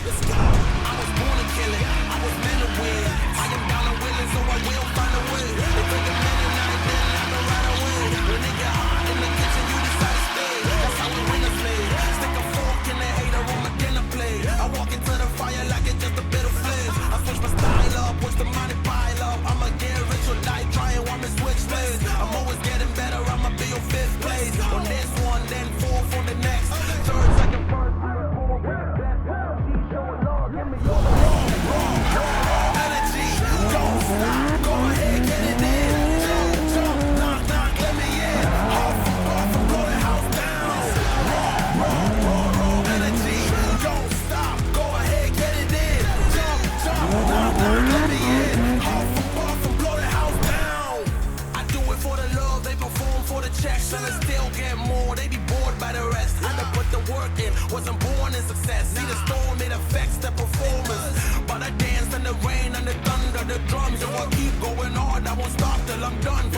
I was born to kill it, I was meant to win. I am down and willing, so I will find a way. They took a minute, now they didn't have to ride away. When it get hot in the kitchen, you decide to stay. That's how we win the play. Stick a fork in the hater on my dinner plate. I walk into the fire like it's just a bit of flames. I switch my style up, watch the money pile up. I'ma get rich or die trying, want me switch lanes. I'm always getting better, I'ma be your fifth place. On this one, then fourth on the next. Third, second, first, third, fourth, best. She's showing love, give me your raw energy. Don't stop, go ahead, get it in. Jump, jump, knock, knock, let me in. Off, blow the house down. Raw energy. Don't stop, go ahead, get it in. Jump, jump, knock, knock, let me in. Off, blow the house down. I do it for the love, they perform for the checks, and I still get more. They be bored by the rest. I done put the work in, wasn't born in success. See the storm, it affects the performance. But I dance in the rain and the thunder, the drums. So I keep going hard, I won't stop till I'm done.